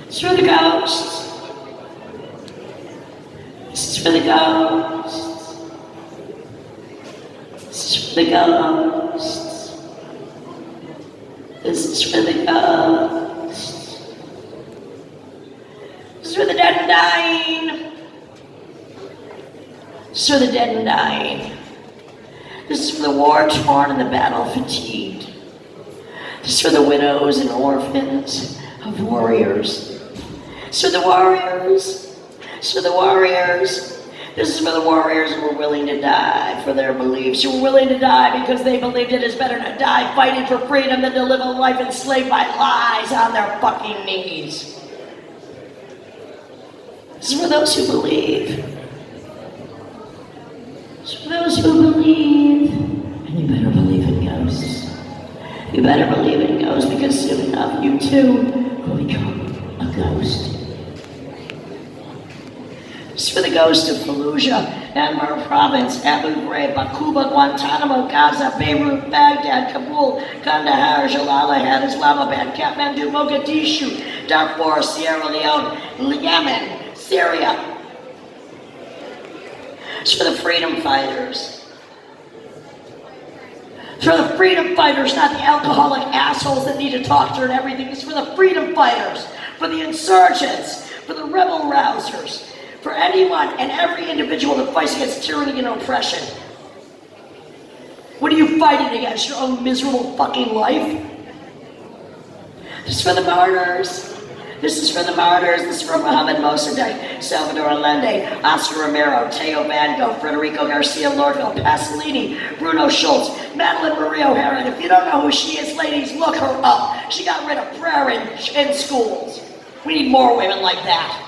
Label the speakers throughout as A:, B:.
A: It's for the ghosts. This is for the ghosts. This is for the ghosts. This is for the ghosts. This is for the dead and dying. This is for the dead and dying. This is for the war-torn and the battle-fatigued. This is for the widows and orphans of warriors. This is for the warriors. This is for the warriors. This is for the warriors who were willing to die for their beliefs, who were willing to die because they believed it is better to die fighting for freedom than to live a life enslaved by lies on their fucking knees. This is for those who believe. This is for those who believe. And you better believe in ghosts. You better believe in ghosts, because soon enough you too will become a ghost. This is for the ghost of Fallujah, Edinburgh Province, Abu Ghraib, Bakuba, Guantanamo, Gaza, Beirut, Baghdad, Kabul, Kandahar, Jalalabad, Islamabad, Kathmandu, Mogadishu, Darfur, Sierra Leone, Yemen, Syria. It's for the freedom fighters. It's for the freedom fighters, not the alcoholic assholes that need to talk to her and everything. It's for the freedom fighters, for the insurgents, for the rebel rousers, for anyone and every individual that fights against tyranny and oppression. What are you fighting against? Your own miserable fucking life? This is for the martyrs. This is for the martyrs. This is for Muhammad Mossadegh, Salvador Allende, Oscar Romero, Teo Van Gogh, Federico Garcia Lorca, Pasolini, Bruno Schultz, Madeline Marie O'Hara. And if you don't know who she is, ladies, look her up. She got rid of prayer in schools. We need more women like that.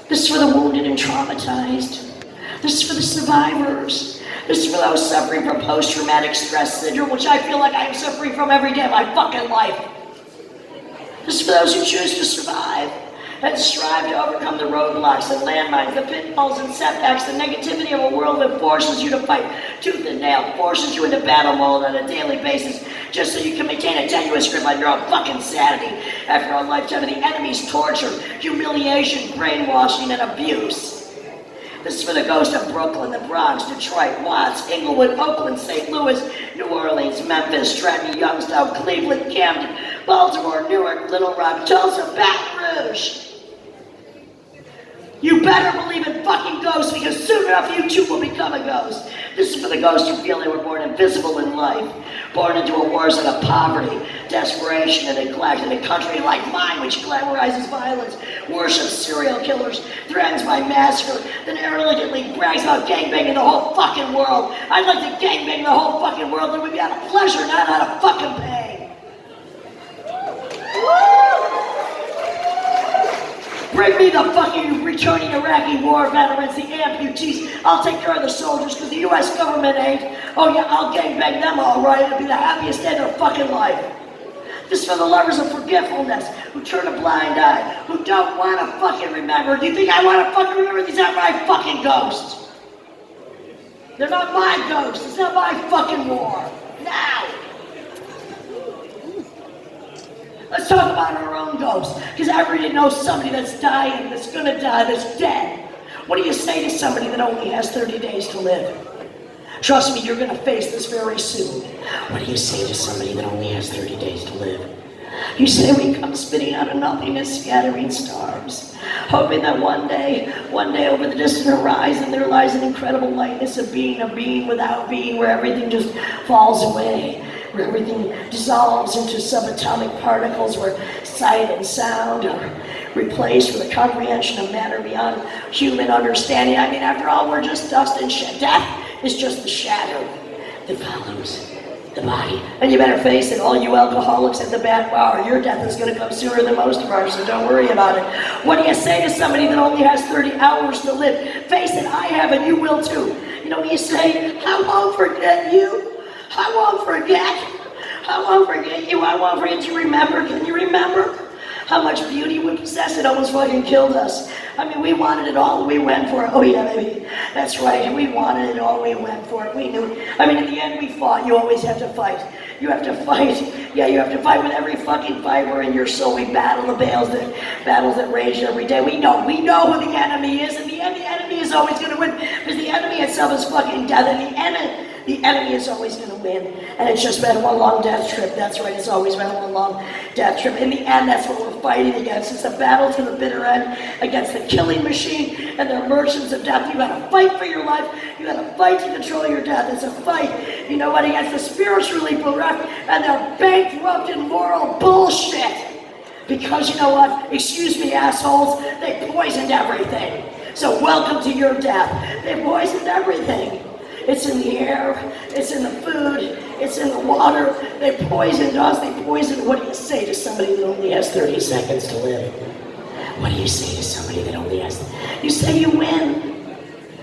A: This is for the wounded and traumatized. This is for the survivors. This is for those suffering from post-traumatic stress syndrome, which I feel like I am suffering from every day of my fucking life. This is for those who choose to survive and strive to overcome the roadblocks and landmines, the pitfalls and setbacks, the negativity of a world that forces you to fight tooth and nail, forces you into battle mode on a daily basis, just so you can maintain a tenuous grip on your own fucking sanity after a lifetime of the enemy's torture, humiliation, brainwashing, and abuse. This is for the ghost of Brooklyn, the Bronx, Detroit, Watts, Inglewood, Oakland, St. Louis, New Orleans, Memphis, Trenton, Youngstown, Cleveland, Camden, Baltimore, Newark, Little Rock, Tulsa, Baton Rouge. You better believe in fucking ghosts, because soon enough you too will become a ghost. This is for the ghosts who feel they were born invisible in life, born into a war zone of poverty, desperation, and neglect in a country like mine, which glamorizes violence, worships serial killers, threatens by massacre, then arrogantly brags about gangbanging the whole fucking world. I'd like to gangbang the whole fucking world, and we'd be out of pleasure, not out of fucking pain. Woo! Bring me the fucking returning Iraqi war veterans, the amputees. I'll take care of the soldiers, because the US government ain't. Oh yeah, I'll gangbang them all right. It'll be the happiest day of their fucking life. This is for the lovers of forgetfulness, who turn a blind eye, who don't want to fucking remember. Do you think I want to fucking remember? These aren't my fucking ghosts. They're not my ghosts. It's not my fucking war. Now. Let's talk about our own ghosts, because everybody knows somebody that's dying, that's gonna die, that's dead. What do you say to somebody that only has 30 days to live? Trust me, you're gonna face this very soon. What do you say to somebody that only has 30 days to live? You say we come spitting out of nothingness, scattering stars, hoping that one day over the distant horizon, there lies an incredible lightness of being without being, where everything just falls away, where everything dissolves into subatomic particles, where sight and sound are replaced with a comprehension of matter beyond human understanding. I mean, after all, we're just dust and death is just the shadow that follows the body. And you better face it, all you alcoholics at the back bar, your death is going to come sooner than most of ours, so don't worry about it. What do you say to somebody that only has 30 hours to live? Face it, I have, and you will too. You know what you say? I won't forget you. I won't forget. I won't forget you. I won't forget you. Remember? Can you remember how much beauty we possess? It almost fucking killed us. I mean, we wanted it all. We went for it. Oh yeah, baby. That's right. We wanted it all. We went for it. We knew it. I mean, in the end, we fought. You always have to fight. You have to fight. Yeah, you have to fight with every fucking fiber in your soul. We battle the battles that rage every day. We know who the enemy is, and the enemy is always going to win, because the enemy itself is fucking death, and the enemy is always going to win. And it's just been one long death trip. That's right, it's always been one long death trip. In the end, that's what we're fighting against. It's a battle to the bitter end against the killing machine and their merchants of death. You gotta fight for your life. You gotta fight to control your death. It's a fight, you know what, against the spiritually bereft and their bankrupt and moral bullshit. Because you know what, excuse me assholes, they poisoned everything. So welcome to your death. They poisoned everything. It's in the air, it's in the food, it's in the water. They poisoned us, they poisoned. What do you say to somebody that only has 30 seconds to live? What do you say to somebody that only has... You say you win.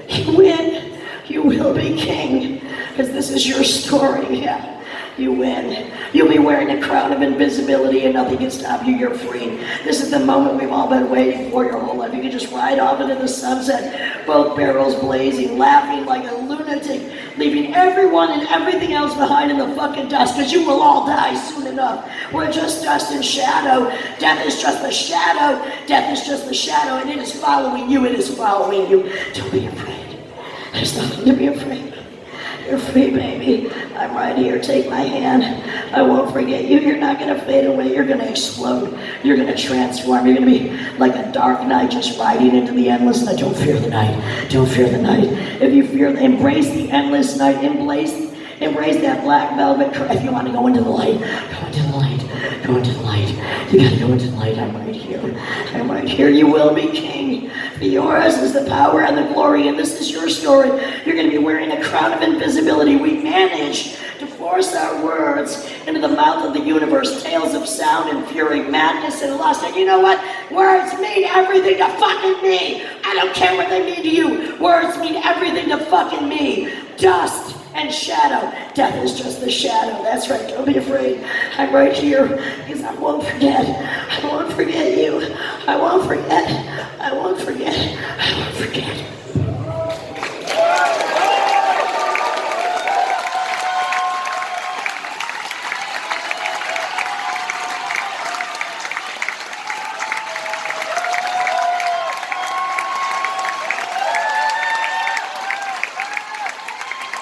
A: You win. You will be king. Because this is your story, yeah. You win. You'll be wearing a crown of invisibility and nothing can stop you. You're free. This is the moment we've all been waiting for your whole life. You can just ride off into the sunset, both barrels blazing, laughing like a lunatic, leaving everyone and everything else behind in the fucking dust, because you will all die soon enough. We're just dust and shadow. Death is just the shadow. Death is just the shadow, and it is following you. It is following you. Don't be afraid. There's nothing to be afraid of. You're free, baby. I'm right here. Take my hand. I won't forget you. You're not going to fade away. You're going to explode. You're going to transform. You're going to be like a dark night just riding into the endless night. Don't fear the night. Don't fear the night. If you fear, embrace the endless night. Embrace that black velvet. If you want to go into the light, go into the light. Go into the light. You got to go into the light. I'm right here. I'm right here. You will be king. For yours is the power and the glory, and this is your story. You're going to be wearing a crown of invisibility. We managed to force our words into the mouth of the universe. Tales of sound and fury, madness and lust. And you know what? Words mean everything to fucking me. I don't care what they mean to you. Words mean everything to fucking me. Dust and shadow. Death is just the shadow. That's right. Don't be afraid. I'm right here because I won't forget. I won't forget you. I won't